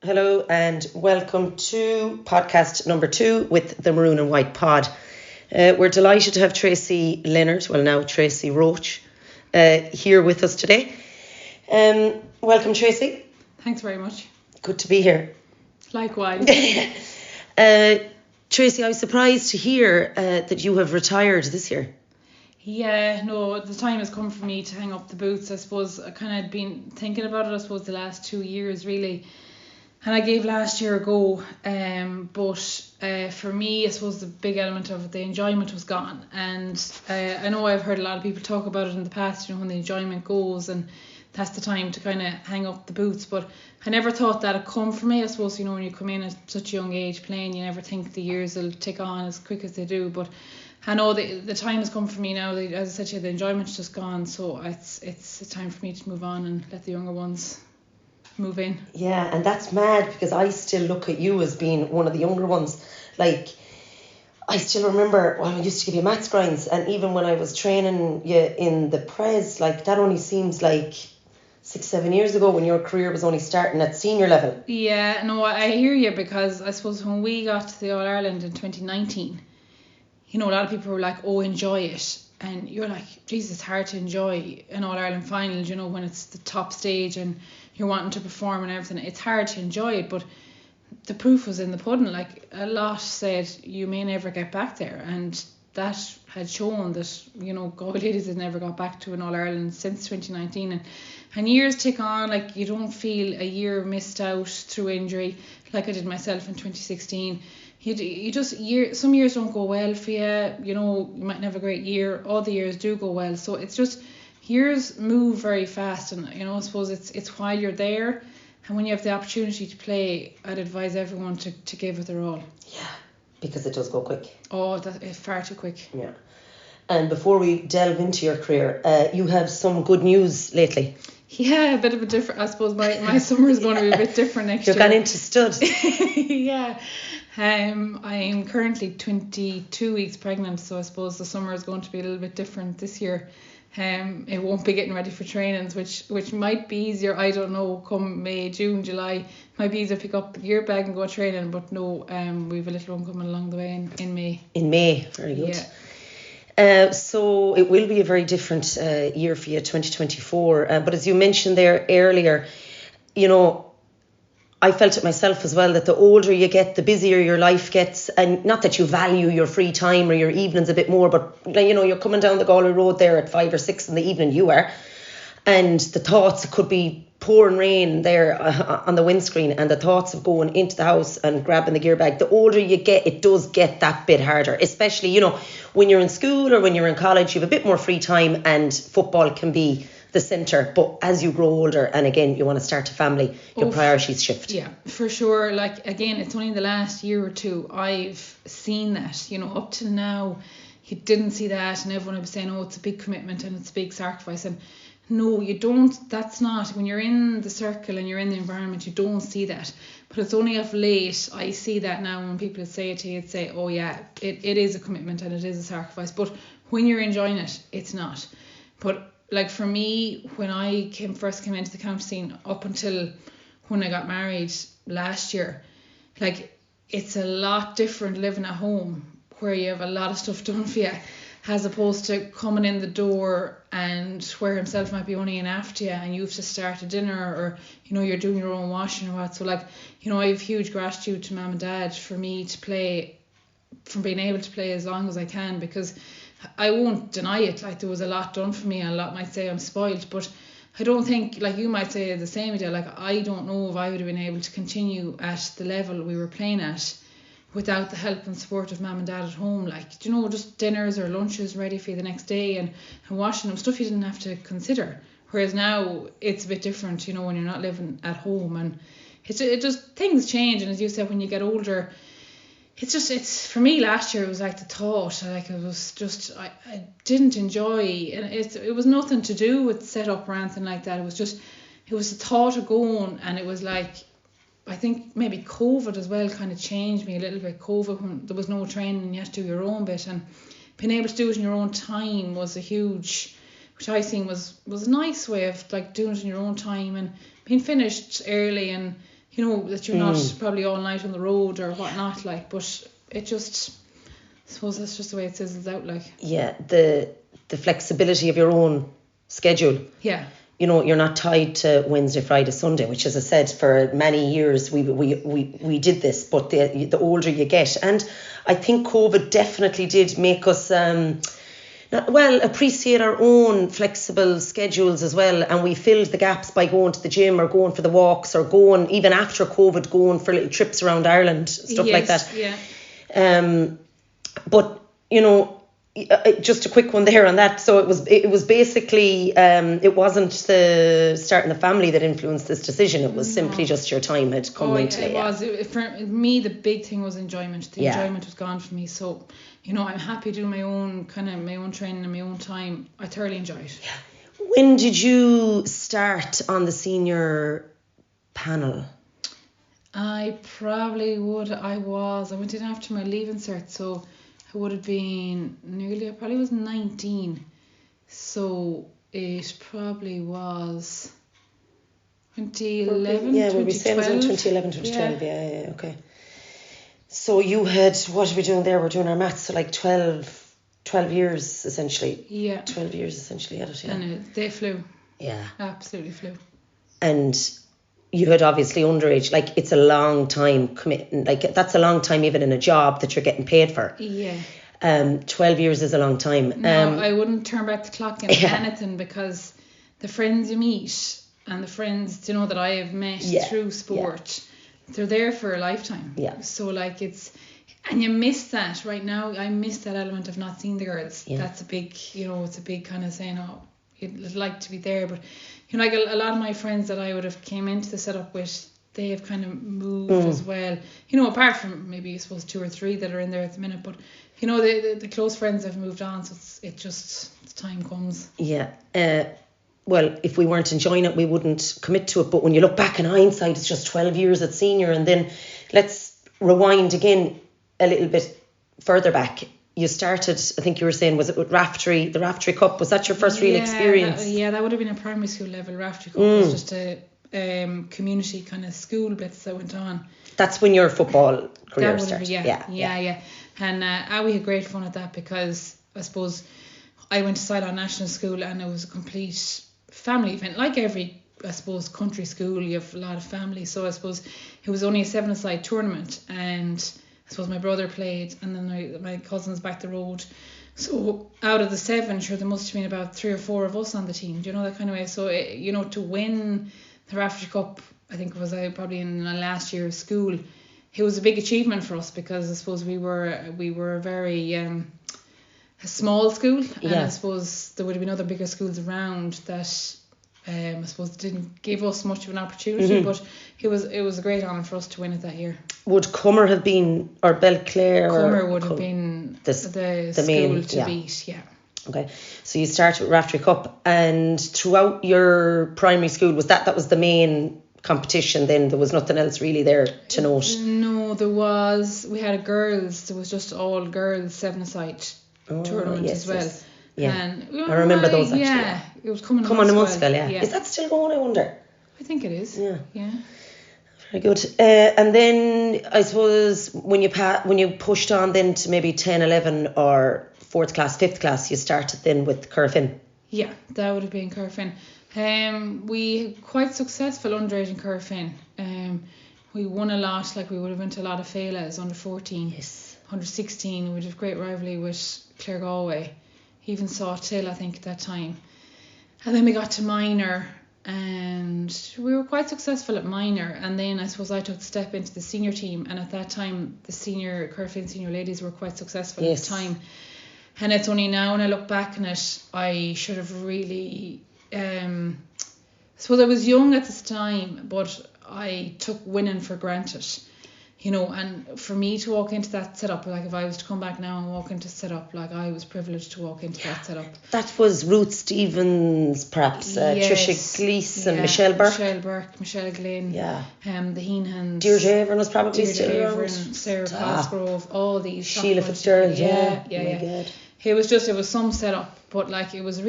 Hello and welcome to podcast number 2 with the Maroon and White pod. We're delighted to have Tracey Leonard, well now Tracey Roach, here with us today. Welcome, Tracey. Thanks very much. Good to be here. Likewise. Tracey, I was surprised to hear that you have retired this year. Yeah, no, the time has come for me to hang up the boots. I suppose I kind of had been thinking about it, I suppose, the last 2 years really. And I gave last year a go, but for me, I suppose the big element of it, the enjoyment was gone. And I know I've heard a lot of people talk about it in the past, when the enjoyment goes and that's the time to kind of hang up the boots. But I never thought that would come for me. I suppose, when you come in at such a young age playing, you never think the years will tick on as quick as they do. But I know the time has come for me now. As I said to you, the enjoyment's just gone. So it's time for me to move on and let the younger ones move in. Yeah, and that's mad because I still look at you as being one of the younger ones. Like, I still remember when I used to give you maths grinds, and even when I was training you in the Pres, like that only seems like 6-7 years ago when your career was only starting at senior level. Yeah, no, I hear you, because I suppose when we got to the All-Ireland in 2019, a lot of people were like, oh, enjoy it. And you're like, Jesus, it's hard to enjoy an All-Ireland final, when it's the top stage and you're wanting to perform and everything. It's hard to enjoy it, but the proof was in the pudding. Like, a lot said you may never get back there, and that had shown that, Galway ladies had never got back to an All-Ireland since 2019. And years tick on, like, you don't feel a year missed out through injury like I did myself in 2016. You just some years don't go well for you. You might have a great year. All the years do go well. So it's just years move very fast, and I suppose it's while you're there, and when you have the opportunity to play, I'd advise everyone to give it their all. Yeah, because it does go quick. Oh, that's far too quick. Yeah. And before we delve into your career, you have some good news lately. Yeah, a bit of a different. I suppose my summer is going to be a bit different next year. You're gone into stud. Yeah. I'm currently 22 weeks pregnant, so I suppose the summer is going to be a little bit different this year. It won't be getting ready for trainings, which might be easier, I don't know, come May, June, July. Might be easier to pick up the gear bag and go training, but no, we've a little one coming along the way in May. In May, very good. Yeah. So it will be a very different year for you, 2024. But as you mentioned there earlier, I felt it myself as well, that the older you get, the busier your life gets. And not that you value your free time or your evenings a bit more, but you're coming down the Galway road there at 5 or 6 in the evening, you are. And the thoughts, it could be pouring rain there on the windscreen, and the thoughts of going into the house and grabbing the gear bag. The older you get, it does get that bit harder, especially, when you're in school or when you're in college, you have a bit more free time and football can be the centre. But as you grow older, and again, you want to start a family, your priorities shift. Yeah, for sure. Like, again, it's only the last year or two I've seen that. Up till now, you didn't see that, and everyone was saying, oh, it's a big commitment and it's a big sacrifice. And no, you don't. That's not. When you're in the circle and you're in the environment, you don't see that. But it's only of late I see that now. When people say it to you, say, oh yeah, it is a commitment and it is a sacrifice. But when you're enjoying it, it's not. But like for me, when I first came into the county scene, up until when I got married last year, like, it's a lot different living at home where you have a lot of stuff done for you, as opposed to coming in the door and where himself might be only in after you and you have to start a dinner, or you're doing your own washing or what. So like, I have huge gratitude to mum and dad for me to play, from being able to play as long as I can, because I won't deny it. Like, there was a lot done for me, and a lot might say I'm spoiled, but I don't think, like you might say the same, Edel, like I don't know if I would have been able to continue at the level we were playing at without the help and support of mum and dad at home. Like, just dinners or lunches ready for you the next day, and washing them, stuff you didn't have to consider. Whereas now it's a bit different, when you're not living at home, and it just, things change. And as you said, when you get older, it's for me last year, it was like the thought, like it was just, I didn't enjoy, and it was nothing to do with setup or anything like that. It was the thought of going, and it was like, I think maybe COVID as well kind of changed me a little bit. COVID, when there was no training and you had to do your own bit, and being able to do it in your own time was a huge, which I think was a nice way of like doing it in your own time and being finished early, and that you're not probably all night on the road or whatnot, like, but it just, I suppose that's just the way it sizzles out, like. Yeah, the flexibility of your own schedule. Yeah. You're not tied to Wednesday, Friday, Sunday, which, as I said, for many years we did this, but the older you get. And I think COVID definitely did make us appreciate our own flexible schedules as well. And we filled the gaps by going to the gym or going for the walks or going, even after COVID, going for little trips around Ireland, stuff like that. Yeah. But, just a quick one there on that. So it was basically, it wasn't the starting the family that influenced this decision. It was simply just your time had come into it. It was. For me, the big thing was enjoyment. The enjoyment was gone for me. So, I'm happy doing my own training in my own time. I thoroughly enjoy it. Yeah. When did you start on the senior panel? I probably would. I went in after my leaving cert, so I would have been I probably was 19. So it probably was 2011, yeah, 2012. we'll be saying it was 2011, 2012. Yeah, okay. So you had, what are we doing there? We're doing our maths, so like 12 years essentially. Yeah. 12 years essentially at it, yeah. And they flew. Yeah. Absolutely flew. And you had obviously underage, like it's a long time committing, like that's a long time even in a job that you're getting paid for. Yeah. 12 years is a long time. No, I wouldn't turn back the clock in anything, because the friends you meet and the friends that I have met through sport, they're there for a lifetime. Yeah. So like and you miss that right now. I miss that element of not seeing the girls. Yeah. That's a big, it's a big kind of saying, you'd like to be there, but like a lot of my friends that I would have came into the setup with, they have kind of moved as well. Apart from maybe I suppose 2 or 3 that are in there at the minute, but the close friends have moved on, so it's time comes. Yeah. Well, if we weren't enjoying it, we wouldn't commit to it. But when you look back in hindsight, it's just 12 years at senior, and then let's rewind again a little bit further back. You started, I think you were saying, was it with Raftery, the Raftery Cup? Was that your first real experience? That would have been a primary school level. Raftery Cup was just a community kind of school bits that went on. That's when your football career started. Yeah. And we had great fun at that, because I suppose I went to Ceylon National School, and it was a complete family event. Like every, I suppose, country school, you have a lot of family. So I suppose it was only a 7-a-side tournament, and I suppose my brother played, and then my cousins back the road. So out of the 7, sure, there must have been about 3 or 4 of us on the team. Do you know, that kind of way? So, to win the Raftery Cup, I think it was probably in my last year of school, it was a big achievement for us, because I suppose we were a very a small school, and I suppose there would have been other bigger schools around that I suppose didn't give us much of an opportunity, but it was a great honour for us to win it that year. Would Cummer have been, or Belclare? Cummer would have been the school main, to beat, yeah. Okay, so you started with Raftery Cup, and throughout your primary school, was that was the main competition then? There was nothing else really there to note? No, we had there was just all girls 7-a-side tournament as well. Yes. Yeah, and I remember those actually. Yeah, it was coming in Munster, yeah. Is that still going, I wonder? I think it is. Yeah. Very good. And then I suppose when you pushed on then to maybe 10, 11 or 4th class, 5th class, you started then with Currafin. Yeah, that would have been Currafin. We quite successful underage in Currafin. We won a lot, like we would have went to a lot of Féiles under 14. Yes. Under 16, we'd have great rivalry with Clare Galway. Even saw Till, I think, at that time. And then we got to minor, and we were quite successful at minor. And then I suppose I took the step into the senior team, and at that time the Currafin senior ladies were quite successful at the time. And it's only now when I look back on it, I should have really I suppose I was young at this time, but I took winning for granted. And for me to walk into that setup, like if I was to come back now and walk into setup, like I was privileged to walk into that setup. That was Ruth Stevens, perhaps, Tricia Gleeson, Michelle Burke, Michelle Glynn, the Heenhans, Deirdre Averin was probably still around, Sarah Cosgrove, all these. Sheila Fitzgerald, yeah. God. It was some setup, But like it was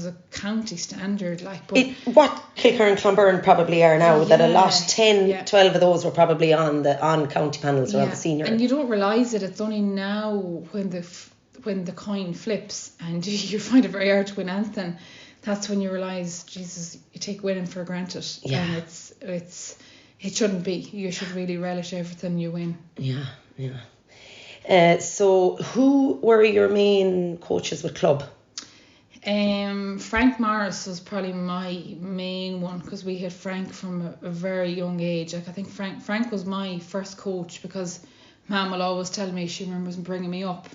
a county standard. Like, but what Kilkerran and Clonberne probably are now, that a lot, 10, 12 of those were probably on county panels or on the senior. And you don't realise it. It's only now when the coin flips and you find it very hard to win anything. That's when you realise, Jesus, you take winning for granted. Yeah. And it shouldn't be. You should really relish everything you win. Yeah. So who were your main coaches with club? Frank Morris was probably my main one, because we had Frank from a very young age. Like I think Frank was my first coach, because Mum will always tell me she remembers bringing me up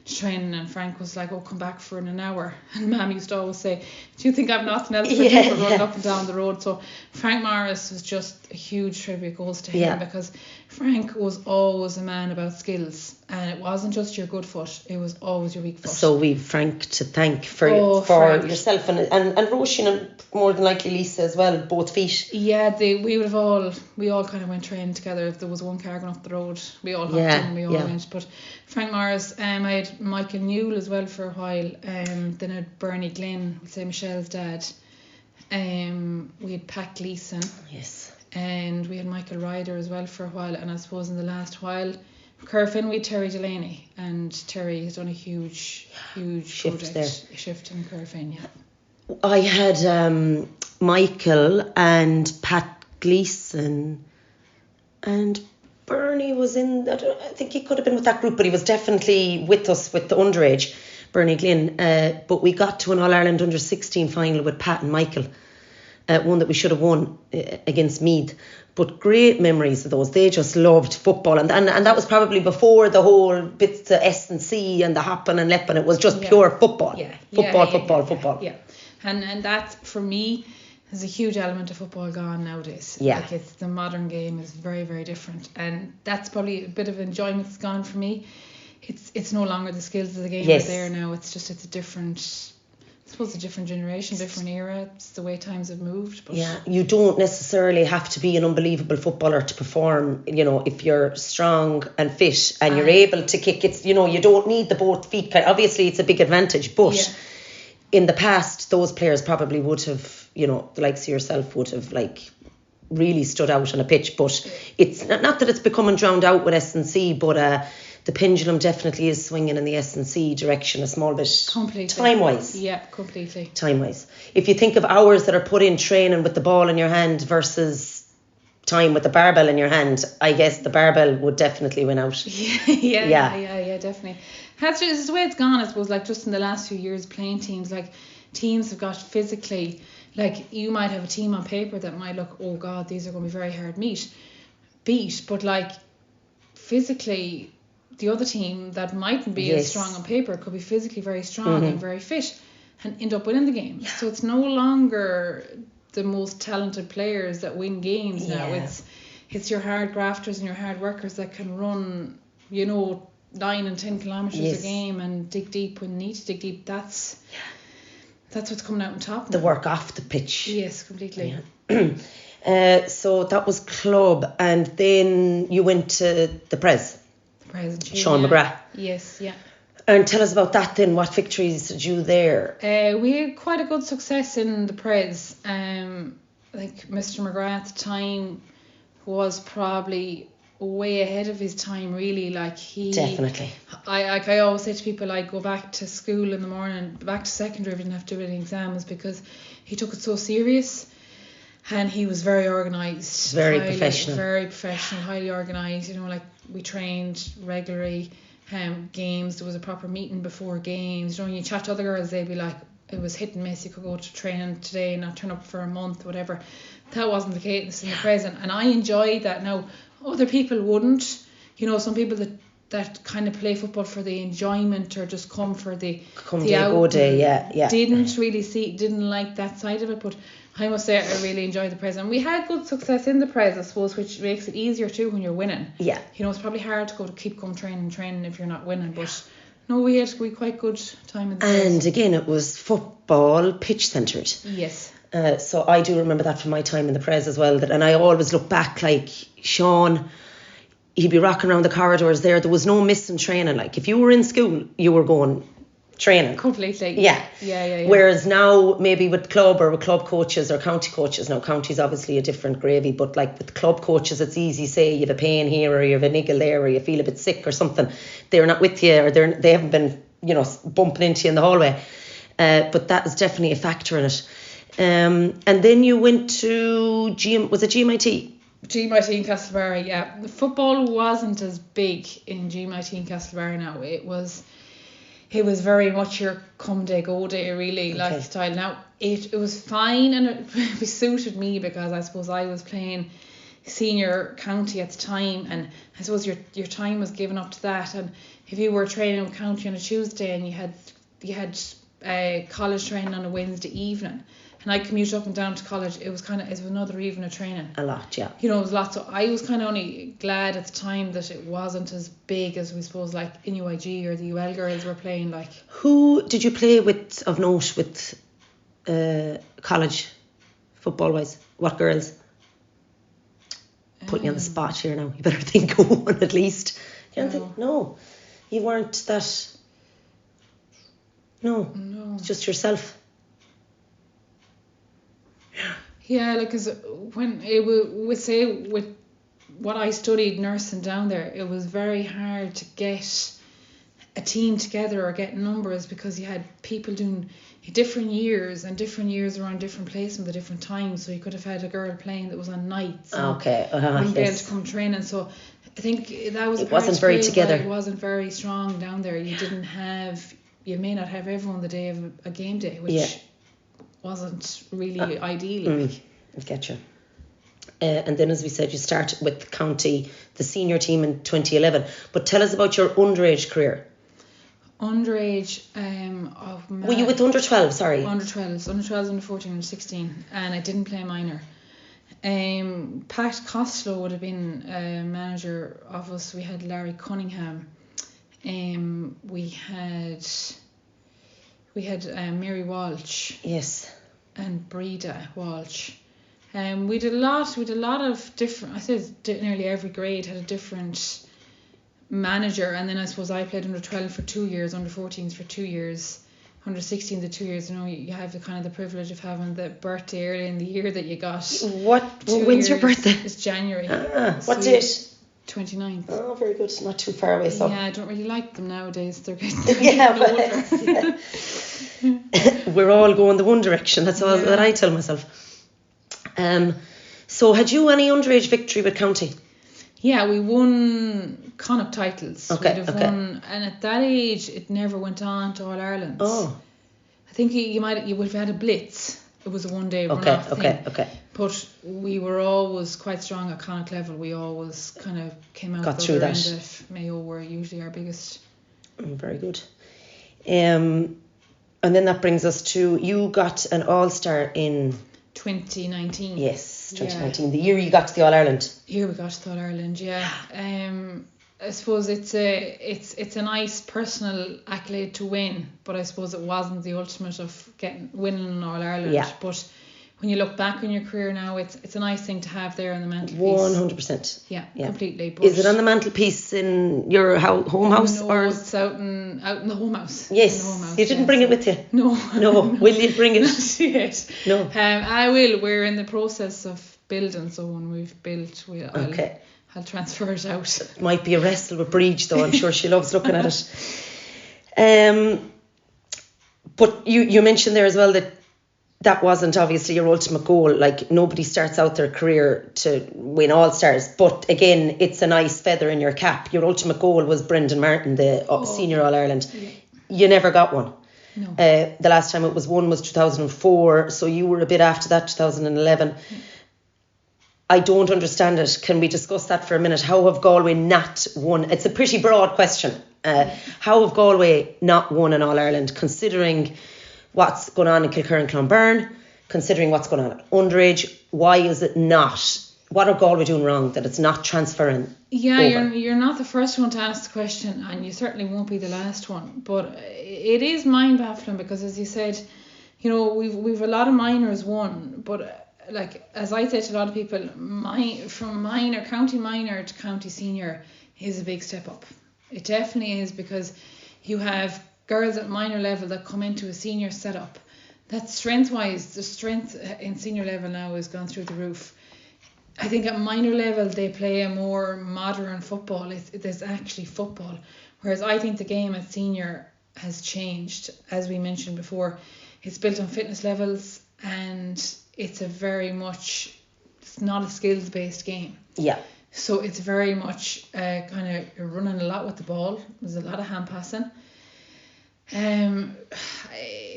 to training, and Frank was like, oh, come back for an hour, and Mum used to always say, do you think I've nothing else to do but run up and down the road? So Frank Morris was just a huge tribute goes to him, because Frank was always a man about skills, and it wasn't just your good foot, it was always your weak foot. So we've Frank to thank for Frank. Yourself and Roisin, and more than likely Lisa as well, both feet. Yeah, we all kind of went training together. If there was one car going up the road, we all hopped in and we all went. But Frank Morris, I had Michael Newell as well for a while, then I had Bernie Glynn, say Michelle's dad, we had Pat Gleeson, yes, and we had Michael Ryder as well for a while, and I suppose in the last while Curfin, we had Terry Delaney, and Terry has done a huge shift in Curfin. I had Michael and Pat Gleeson, and Bernie was in, I think he could have been with that group, but he was definitely with us with the underage, Bernie Glynn. But we got to an All-Ireland under-16 final with Pat and Michael, one that we should have won against Meath. But great memories of those. They just loved football, and that was probably before the whole bits to S&C and the hopping and lepping. It was just pure football. Football. Yeah. And that, for me, there's a huge element of football gone nowadays. Yeah. Like it's the modern game is very, very different, and that's probably a bit of enjoyment that's gone for me. It's no longer the skills of the game are there now. It's a different, I suppose, a different generation, different era. It's the way times have moved. But yeah, you don't necessarily have to be an unbelievable footballer to perform. You know, if you're strong and fit and you're able to kick, it's, you know, you don't need the both feet. Obviously, it's a big advantage, but in the past, those players probably would have, you know, the likes of yourself would have like really stood out on a pitch. But it's not that it's becoming drowned out with S&C, but the pendulum definitely is swinging in the S&C direction a small bit. Completely. Time-wise. Yeah, completely. Time-wise. If you think of hours that are put in training with the ball in your hand versus time with the barbell in your hand, I guess the barbell would definitely win out. Yeah, definitely. This is the way it's gone, I suppose, like just in the last few years playing teams, like teams have got physically, like you might have a team on paper that might look, oh God, these are going to be very hard beat, but like physically the other team that mightn't be as strong on paper could be physically very strong and very fit and end up winning the game. Yeah. So it's no longer the most talented players that win games now. It's your hard grafters and your hard workers that can run, you know, 9 and 10 kilometres a game and dig deep when you need to dig deep. That's what's coming out on top now. The work off the pitch. Yes, completely. Yeah. So that was club, and then you went to the Prez. Sean McGrath. Yes, yeah. And tell us about that then. What victories did you there? We had quite a good success in the Prez. Like Mr. McGrath at the time was probably way ahead of his time, really. Like he definitely. I always say to people, I go back to school in the morning, back to secondary, I didn't have to do any exams because he took it so serious. And he was very organised. Very professional, highly organised. You know, like we trained regularly, games, there was a proper meeting before games. You know, when you chat to other girls, they'd be like, it was hit and miss, you could go to training today and not turn up for a month, whatever. That wasn't the case in the present. And I enjoyed that. Now, other people wouldn't. You know, some people that kind of play football for the enjoyment or just come for the go day, yeah. Didn't like that side of it, but I must say I really enjoyed the Prez, and we had good success in the Prez, I suppose, which makes it easier too when you're winning. Yeah. You know, it's probably hard to keep going training if you're not winning, but no, we had quite good time in the Prez. And again, it was football pitch centred. Yes. So I do remember that from my time in the Prez as well, and I always look back, like Sean, he'd be rocking around the corridors there. There was no missing training. Like if you were in school, you were going training. Completely. Yeah. Yeah. Whereas now, maybe with club or with club coaches or county coaches, now county's obviously a different gravy, but like with club coaches, it's easy. Say you have a pain here, or you have a niggle there, or you feel a bit sick or something. They're not with you, or they haven't been, bumping into you in the hallway. But that is definitely a factor in it. And then you went to was it GMIT? GMIT in Castlebar, yeah. The football wasn't as big in GMIT in Castlebar now. It was very much your come day, go day, really, lifestyle. Now, it was fine, and it suited me because I suppose I was playing senior county at the time, and I suppose your time was given up to that. And if you were training with county on a Tuesday and you had college training on a Wednesday evening, and I commuted up and down to college, it was another evening of training. A lot, yeah. It was lots. So I was kind of only glad at the time that it wasn't as big as we suppose like in UIG or the UL girls were playing. Like, who did you play with of note with college football wise? What girls? Putting you on the spot here now. You better think of one at least. No, you weren't that. No, it's just yourself. Yeah, like, cause when it would say with what I studied nursing down there, it was very hard to get a team together or get numbers because you had people doing different years, and different years were on different placements at different times. So you could have had a girl playing that was on nights. Okay. Wouldn't be able to come training. So I think that was. It wasn't very together. It wasn't very strong down there. You may not have everyone the day of a game day, which wasn't really ideal. I get you. And then, as we said, you start with county, the senior team in 2011. But tell us about your underage career. Underage, were you with under 12? Sorry. Under 12s, under 14, under 16, and I didn't play minor. Pat Costello would have been manager of us. We had Larry Cunningham. We had Mary Walsh. Yes. And Breda Walsh. We did a lot of different. I said nearly every grade had a different manager, and then I suppose I played under 12 for 2 years, under 14s for 2 years, under 16 the 2 years. You have the privilege of having the birthday early in the year that you got. When's your birthday? It's January. What date? 29th. Oh, very good. Not too far away. So. Yeah, I don't really like them nowadays. They're getting older. We're all going the one direction. That's all that I tell myself. So had you any underage victory with county? Yeah, we won Connacht titles. Okay. Won, and at that age, it never went on to All Ireland. Oh. I think you would have had a blitz. It was a one-day run-off thing. Okay. But we were always quite strong at Connacht level. We always kind of came out the other end of Mayo were usually our biggest. Very good. And then that brings us to, you got an All-Star in 2019. Yes, 2019. The year you got to the All Ireland. Year we got to the All Ireland, yeah. I suppose it's a nice personal accolade to win, but I suppose it wasn't the ultimate of winning an All Ireland. Yeah. But when you look back on your career now, it's a nice thing to have there on the mantelpiece. 100%. Yeah, completely. But is it on the mantelpiece in your home house? No, or it's out in the home house. Yes. In the home house, you didn't bring it with you? No. Will you bring it? Not yet. No. I will. We're in the process of building, so when we've built, I'll transfer it out. It might be a wrestle with Breach, though. I'm sure she loves looking at it. But you mentioned there as well that wasn't obviously your ultimate goal. Like, nobody starts out their career to win All-Stars. But again, it's a nice feather in your cap. Your ultimate goal was Brendan Martin, the senior All-Ireland. Yeah. You never got one. No. The last time it was won was 2004. So you were a bit after that, 2011. Yeah. I don't understand it. Can we discuss that for a minute? How have Galway not won? It's a pretty broad question. How have Galway not won an All-Ireland, considering what's going on in Kilkerran and Clonberne, considering what's going on at underage? Why is it not? What are Galway doing wrong that it's not transferring? Yeah, over? You're not the first one to ask the question, and you certainly won't be the last one. But it is mind-baffling because, as you said, we've a lot of minors won, but like, as I say to a lot of people, from county minor to county senior is a big step up. It definitely is, because you have girls at minor level that come into a senior setup, that strength-wise, the strength in senior level now has gone through the roof. I think at minor level they play a more modern football. There's actually football. Whereas I think the game at senior has changed, as we mentioned before. It's built on fitness levels, and it's it's not a skills-based game. Yeah. So it's very much kind of, you're running a lot with the ball. There's a lot of hand passing.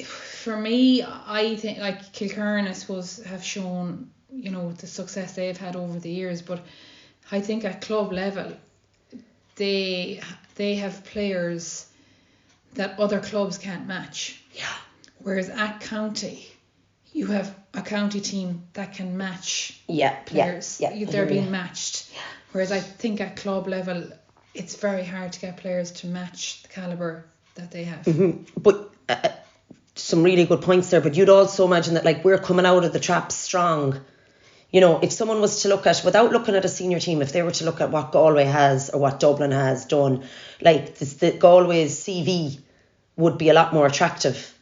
For me, I think like Kilkerran, I suppose, have shown, the success they've had over the years. But I think at club level, they have players that other clubs can't match. Yeah. Whereas at county, you have a county team that can match players. Yeah. They're being matched. Yeah. Whereas I think at club level, it's very hard to get players to match the calibre that they have. Mm-hmm. But some really good points there. But you'd also imagine that, like, we're coming out of the traps strong. If someone was to look at, without looking at a senior team, if they were to look at what Galway has or what Dublin has done, like the Galway's CV would be a lot more attractive,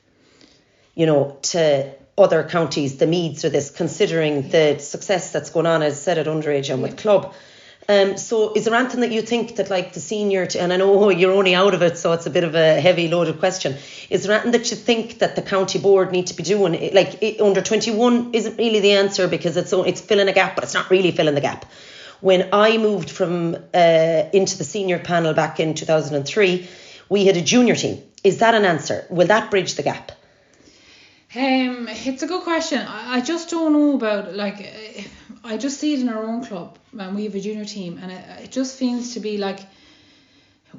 to other counties, the Meads or this, considering the success that's going on, as I said, at underage and with club. So is there anything that you think that, like, the senior, and I know you're only out of it, so it's a bit of a heavy loaded question, is there anything that you think that the county board need to be doing? Like, under 21 isn't really the answer, because it's filling a gap, but it's not really filling the gap. When I moved from into the senior panel back in 2003, we had a junior team. Is that an answer? Will that bridge the gap? It's a good question. I just don't know about, like, I just see it in our own club, and we have a junior team, and it just seems to be like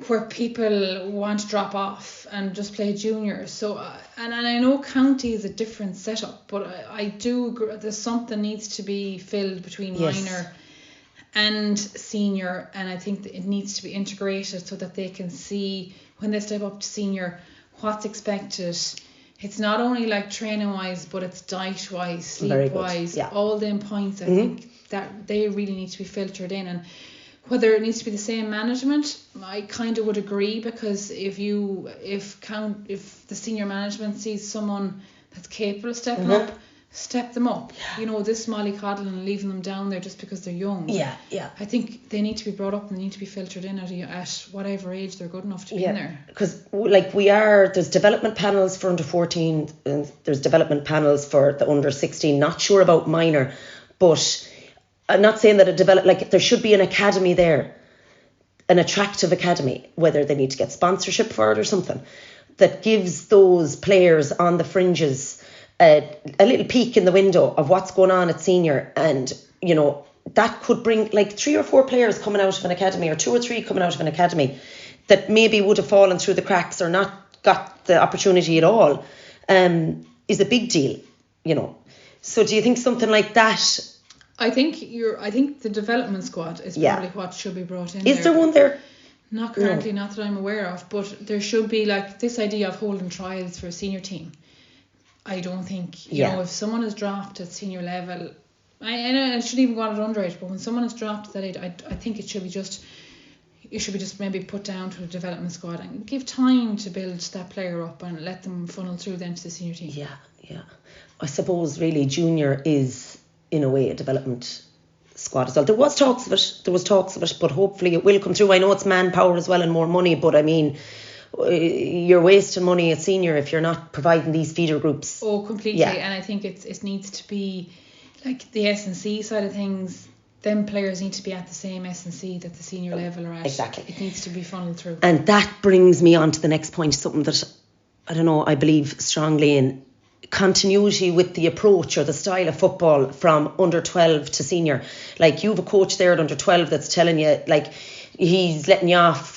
where people want to drop off and just play junior. So, and I know county is a different setup, but I do agree there's something needs to be filled between minor and senior, and I think that it needs to be integrated so that they can see when they step up to senior what's expected. It's not only like training wise, but it's diet wise, sleep wise, all them points. I think that they really need to be filtered in, and whether it needs to be the same management, I kind of would agree, because if the senior management sees someone that's capable of stepping up, step them up. This mollycoddling and leaving them down there just because they're young. I think they need to be brought up and they need to be filtered in at whatever age they're good enough to be in there. Because there's development panels for under 14, and there's development panels for the under 16. Not sure about minor, but I'm not saying that there should be an academy there, an attractive academy, whether they need to get sponsorship for it or something, that gives those players on the fringes a little peek in the window of what's going on at senior. And that could bring like 3 or 4 players coming out of an academy, or 2 or 3 coming out of an academy, that maybe would have fallen through the cracks or not got the opportunity at all, is a big deal. So do you think something like that? I think the development squad is probably what should be brought in. Is there one there? Not currently, not that I'm aware of, but there should be, like, this idea of holding trials for a senior team. I don't think, if someone is dropped at senior level, I shouldn't even go on at underage, but when someone is dropped at that age, I think it should be just maybe put down to a development squad and give time to build that player up and let them funnel through then to the senior team. Yeah. I suppose really junior is, in a way, a development squad as well. There was talks of it, but hopefully it will come through. I know it's manpower as well and more money, but I mean, you're wasting money at senior if you're not providing these feeder groups. Oh, completely. And I think it needs to be like the S&C side of things. Them players need to be at the same S&C that the senior level are at. Exactly. It needs to be funneled through. And that brings me on to the next point, something that I believe strongly in: continuity with the approach or the style of football from under 12 to senior. Like, you have a coach there at under 12 that's telling you, like, he's letting you off,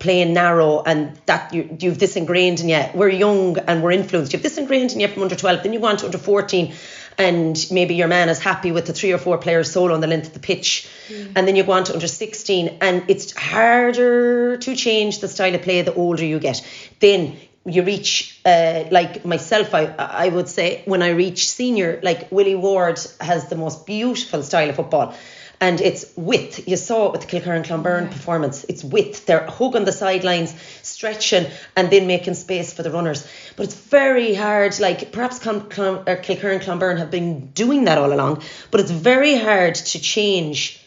playing narrow, and that you've this ingrained in you. We're young and we're influenced. You have this ingrained in you from under 12. Then you go on to under 14, and maybe your man is happy with the 3 or 4 players solo on the length of the pitch. And then you go on to under 16, and it's harder to change the style of play the older you get. Then you reach, like myself, I would say, when I reach senior, like Willie Ward has the most beautiful style of football. And it's width. You saw it with the Kilkerran-Clonberne performance. It's width. They're hugging the sidelines, stretching, and then making space for the runners. But it's very hard. Like, perhaps Kilkerran-Clonberne have been doing that all along, but it's very hard to change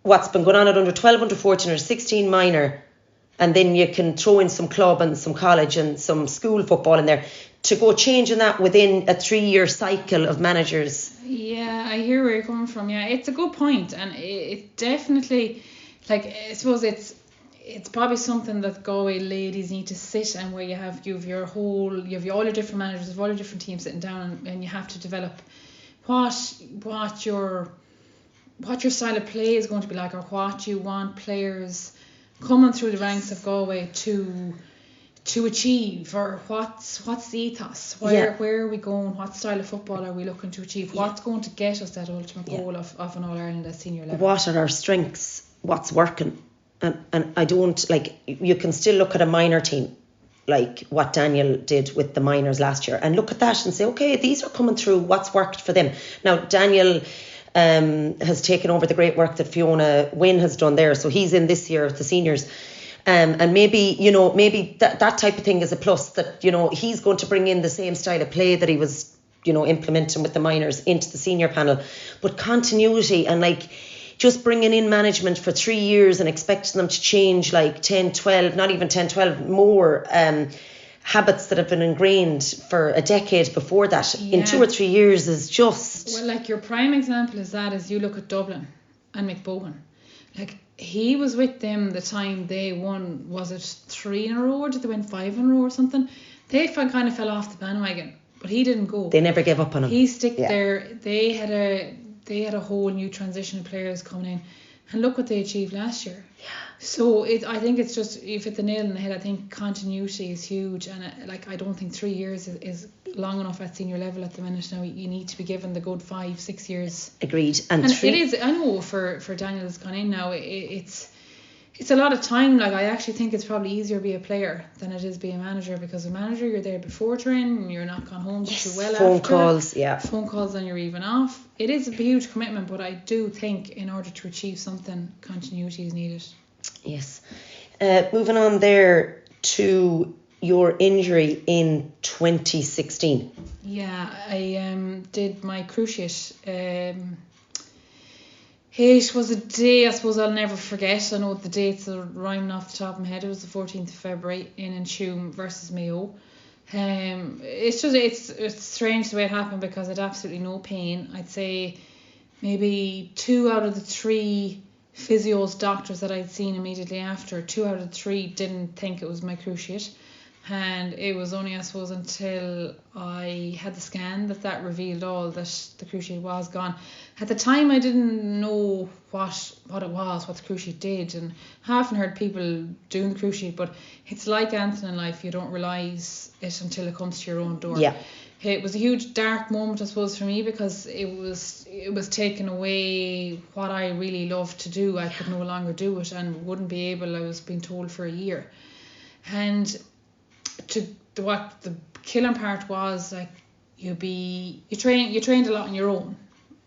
what's been going on at under 12, under 14, or 16 minor, and then you can throw in some club and some college and some school football in there, to go changing that within a 3-year cycle of managers. Yeah, I hear where you're coming from. Yeah, it's a good point, and it definitely, like, I suppose it's probably something that Galway ladies need to sit, and where you have all your different managers of all your different teams sitting down, and you have to develop what your style of play is going to be like, or what you want players coming through the ranks of Galway to achieve, or what's the ethos, where are we going, what style of football are we looking to achieve, what's going to get us that ultimate goal of an All-Ireland at senior level. What are our strengths, what's working, and I don't, like, you can still look at a minor team like what Daniel did with the minors last year, and look at that and say, okay, these are coming through, what's worked for them. Now Daniel has taken over the great work that Fiona Wynne has done there, so he's in this year of the seniors. And maybe that type of thing is a plus, that, he's going to bring in the same style of play that he was, implementing with the minors into the senior panel. But continuity, and like just bringing in management for 3 years and expecting them to change like 10, 12, not even 10, 12 more habits that have been ingrained for a decade before that in 2 or 3 years is just... Well, like, your prime example is you look at Dublin and McBowen. Like, he was with them the time they won, was it 3 in a row, or did they win 5 in a row or something? They kind of fell off the bandwagon, but he didn't go. They never gave up on him. He stick there. They had a whole new transition of players coming in, and look what they achieved last year. Yeah. So I think it's just, you've hit the nail on the head. I think continuity is huge, and I don't think 3 years is long enough at senior level at the minute. Now you need to be given the good 5-6 years. Agreed. And it is, I know for Daniel that's gone in now, it's a lot of time. Like, I actually think it's probably easier to be a player than it is be a manager, because a manager, you're there before training, you're not gone home too well phone after. Phone calls, and you're even off. It is a huge commitment, but I do think in order to achieve something, continuity is needed. Yes. Moving on there to your injury in 2016. Yeah, I did my cruciate. It was a day, I suppose, I'll never forget. I know the dates are rhyming off the top of my head. It was the 14th of February in Inchum versus Mayo. It's strange the way it happened, because I had absolutely no pain. I'd say maybe 2 out of the 3 physios, doctors that I'd seen immediately after, 2 out of the 3 didn't think it was my cruciate. And it was only, I suppose, until I had the scan that revealed all that the cruciate was gone. At the time, I didn't know what it was, what the cruciate did, and I often heard people doing the cruciate, but it's like anything in life, you don't realise it until it comes to your own door. Yeah. It was a huge dark moment, I suppose, for me, because it was taking away what I really loved to do. I could no longer do it, and wouldn't be able. I was being told for a year, and what the killing part was, like, you trained a lot on your own,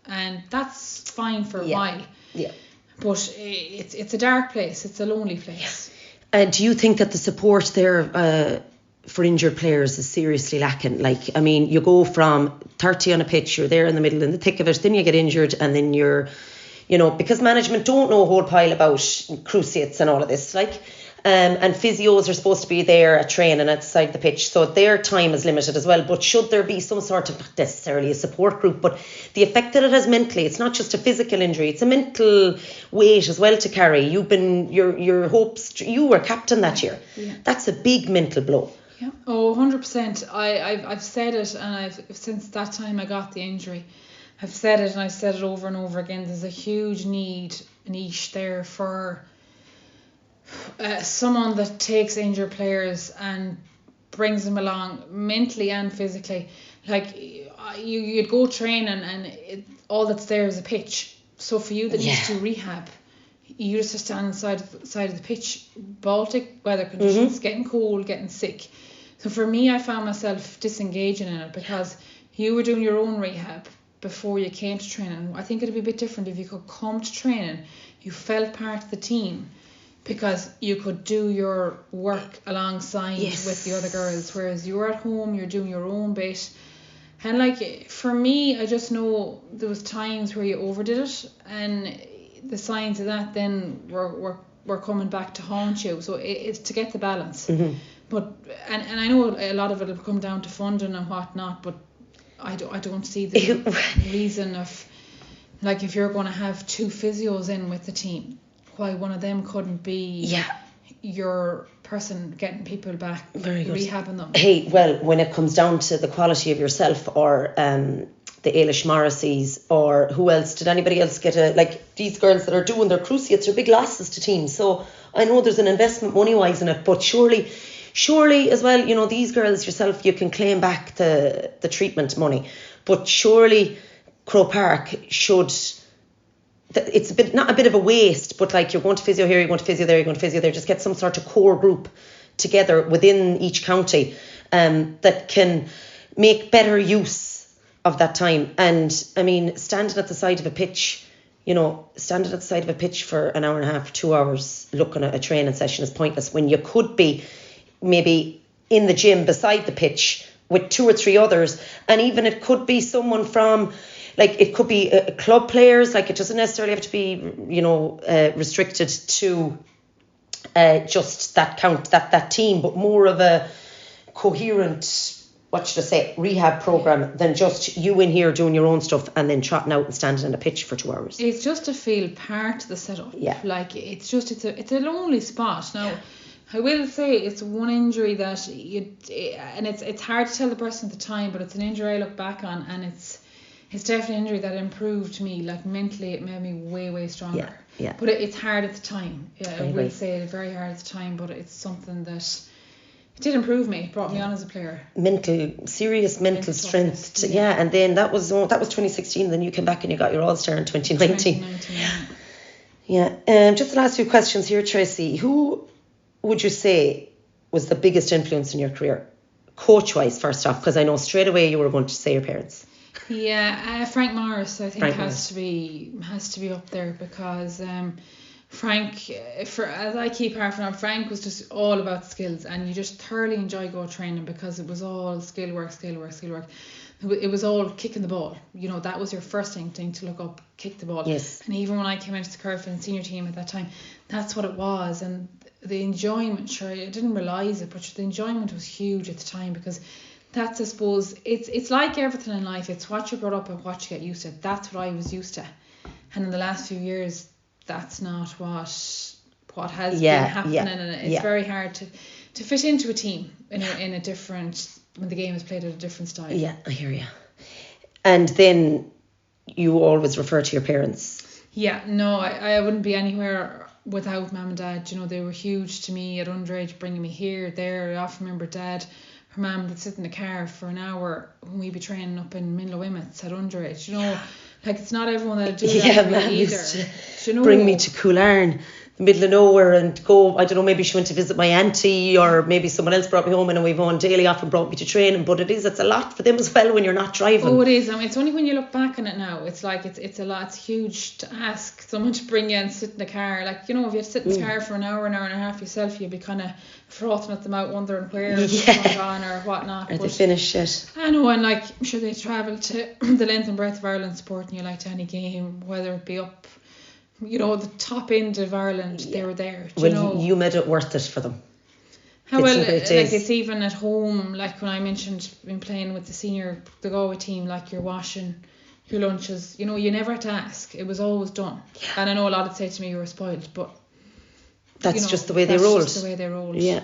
and that's fine for a while. Yeah. But it's a dark place. It's a lonely place. Do you think that the support there for injured players is seriously lacking? Like, I mean, you go from 30 on a pitch, you're there in the middle, in the thick of it, then you get injured, and then you're, because management don't know a whole pile about cruciates and all of this, like, and physios are supposed to be there at training at the side of the pitch, so their time is limited as well. But should there be some sort of, not necessarily a support group, but the effect that it has mentally, it's not just a physical injury, it's a mental weight as well to carry. You've been, your hopes, you were captain that year. Yeah. That's a big mental blow. Yeah. Oh, 100%. I've said it, and since that time I got the injury, I've said it, and I've said it over and over again. There's a huge niche there for someone that takes injured players and brings them along mentally and physically. Like, you'd go training, and all that's there is a pitch. So for you that needs to rehab, you just stand inside of the pitch. Baltic weather conditions, getting cold, getting sick. So for me, I found myself disengaging in it, because you were doing your own rehab, before you came to training. I think it'd be a bit different if you could come to training, you felt part of the team, because you could do your work alongside with the other girls, whereas you're at home, you're doing your own bit. And like for me, I just know there was times where you overdid it, and the signs of that then were coming back to haunt you. So it's to get the balance. But and I know a lot of it will come down to funding and whatnot, but I don't see the reason of, like, if you're going to have 2 physios in with the team, why one of them couldn't be your person getting people back, rehabbing them. Hey, well, when it comes down to the quality of yourself, or the Ailish Morrisseys, or who else, did anybody else get these girls that are doing their cruciates are big losses to teams. So I know there's an investment money-wise in it, but surely as well, you know, these girls yourself, you can claim back the treatment money, but surely Croke Park should... It's not a bit of a waste, but like, you're going to physio here, you're going to physio there, you're going to physio there. Just get some sort of core group together within each county that can make better use of that time. And I mean, standing at the side of a pitch for an hour and a half, 2 hours looking at a training session is pointless, when you could be maybe in the gym beside the pitch with 2 or 3 others. And even it could be someone from... Like, it could be club players. Like, it doesn't necessarily have to be, restricted to just that team, but more of a coherent, rehab program than just you in here doing your own stuff and then trotting out and standing on a pitch for 2 hours. It's just to feel part of the setup. Yeah. Like, it's a lonely spot. Now, I will say it's one injury that it's hard to tell the person at the time, but it's an injury I look back on, and it's definitely an injury that improved me. Like, mentally, it made me way, way stronger. Yeah. But it's hard at the time. I will say it's very hard at the time, but it's something that it did improve me. It brought me on as a player. Serious mental strength. And then that was 2016. Then you came back and you got your All-Star in 2019. Just the last few questions here, Tracey. Who would you say was the biggest influence in your career, coach-wise, first off? Because I know straight away you were going to say your parents. Yeah, Frank Morris, I think, has to be up there, because Frank, as I keep harping on, Frank was just all about skills, and you just thoroughly enjoy go training because it was all skill work. It was all kicking the ball. You know, that was your first instinct, to look up, kick the ball. Yes. And even when I came into the Curfin senior team at that time, that's what it was. And the enjoyment, sure, I didn't realise it, but the enjoyment was huge at the time, because that's, I suppose, it's like everything in life. It's what you're brought up and what you get used to. That's what I was used to. And in the last few years, that's not what has been happening. And it's very hard to fit into a team in a different, when the game is played at a different style. Yeah, I hear you. And then you always refer to your parents. Yeah, no, I wouldn't be anywhere without Mum and Dad. You know, they were huge to me at underage, bringing me here, there. I often remember Dad... Her mum would sit in the car for an hour when we'd be training up in Minlow Wimets at underage. You know, like, it's not everyone that'll do that Mum either. Used to bring me to Coolarn, the middle of nowhere, and go, I don't know, maybe she went to visit my auntie, or maybe someone else brought me home, and we've on daily off and brought me to training. But it's a lot for them as well when you're not driving. Oh, it is. I mean, it's only when you look back on it now, it's like it's a lot. It's huge to ask someone to bring you and sit in the car. Like, you know, if you had to sit in the car for an hour and a half yourself, you'd be kind of frothing at them out, wondering where it's going on or whatnot. Or they finish it. I know, and like, I'm sure they travel to the length and breadth of Ireland supporting you, like, to any game, whether it be up, you know, the top end of Ireland. They were there. You made it worth it for them. It's even at home, like when I mentioned being playing with the Galway team, like, you're washing your lunches, you know, you never had to ask. It was always done. And I know a lot would say to me you were spoiled, but that's just the way they rolled. Just the way they rolled. Yeah.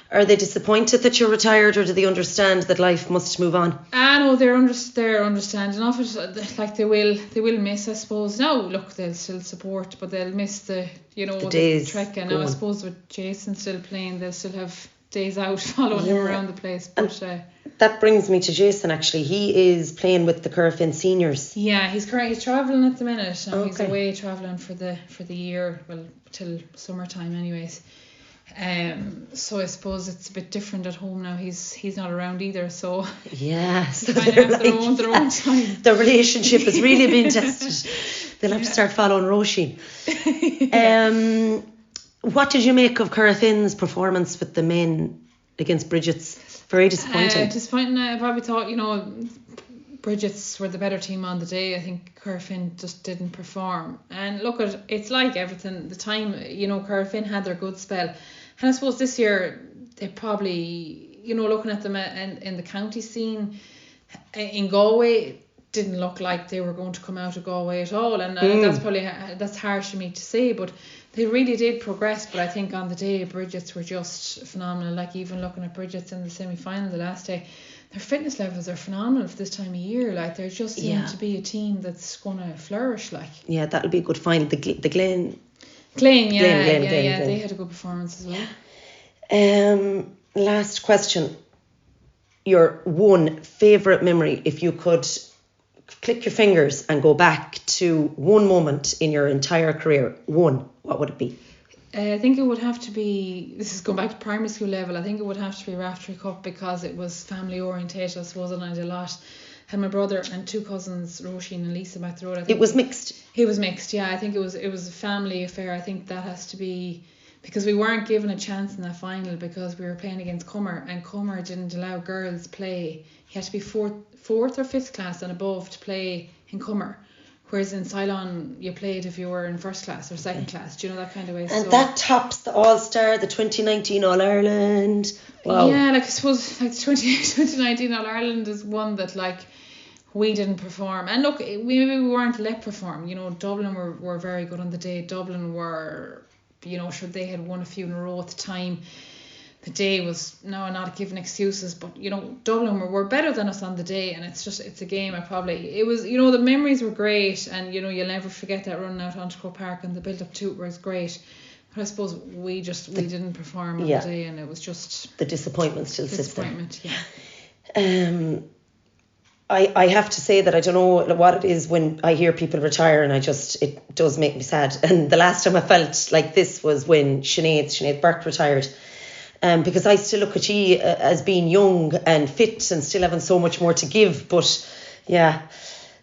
Are they disappointed that you're retired, or do they understand that life must move on? I know they're understanding of it. Like, they will miss, I suppose. Now, look, they'll still support, but they'll miss the days trek. And now, I suppose with Jason still playing, they'll still have days out following him around the place. But that brings me to Jason. Actually, he is playing with the Curfin seniors. Yeah, he's travelling at the minute. He's away travelling for the year, well, till summertime anyways. So I suppose it's a bit different at home now. He's not around either, so yeah, so kind of have their own time. The relationship has really been tested. They'll have to start following Roisin. What did you make of Cara Finn's performance with the men against Bridget's? Very disappointing. Disappointing. I probably thought, Bridget's were the better team on the day. I think Cara Finn just didn't perform. And look, it's like everything. The time, Cara Finn had their good spell. And I suppose this year, they probably, looking at them in the county scene in Galway, didn't look like they were going to come out of Galway at all. And that's harsh for me to say, but they really did progress. But I think on the day, Bridget's were just phenomenal. Like, even looking at Bridget's in the semi-final the last day, their fitness levels are phenomenal for this time of year. Like, they just seem to be a team that's going to flourish. Like, yeah, that'll be a good final. The Glen, they had a good performance as well. Last question. Your one favourite memory, if you could click your fingers and go back to one moment in your entire career, what would it be? I think it would have to be, this is going back to primary school level, I think it would have to be Raftery Cup, because it was family orientated, I suppose, and I did a lot. I had my brother and two cousins, Roisin and Lisa, back the road. I think it was mixed? It was mixed, yeah. I think it was a family affair. I think that has to be, because we weren't given a chance in that final because we were playing against Cummer, and Cummer didn't allow girls play. You had to be fourth or fifth class and above to play in Cummer. Whereas in Ceylon, you played if you were in first class or second class. Do you know, that kind of way? And that tops the All-Star, the 2019 All-Ireland. Wow. Yeah, I suppose 2019 All-Ireland is one that we didn't perform. And look, we weren't let perform. Dublin were very good on the day. Dublin were, sure, they had won a few in a row at the time. The day was, now I'm not giving excuses, but Dublin were better than us on the day, and it's a game it was, the memories were great, and you'll never forget that running out onto Croke Park, and the build up to it was great. But I suppose we didn't perform on the day, and it was just the disappointment still sits there. Yeah. I have to say that I don't know what it is when I hear people retire, and it does make me sad. And the last time I felt like this was when Sinead Burke retired. Because I still look at you as being young and fit and still having so much more to give. But yeah,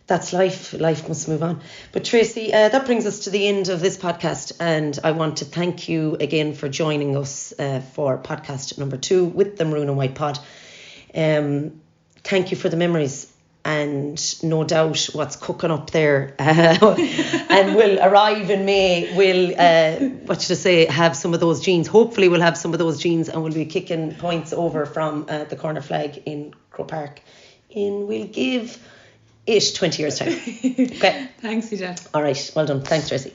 that's life. Life must move on. But Tracey, that brings us to the end of this podcast. And I want to thank you again for joining us for podcast number 2 with the Maroon and White Pod. Thank you for the memories. And no doubt what's cooking up there and will arrive in May will have some of those genes. Hopefully we'll have some of those genes, and we'll be kicking points over from the corner flag in Croke Park we'll give it 20 years time. Okay, thanks, Edel. All right, well done. Thanks, Tracey.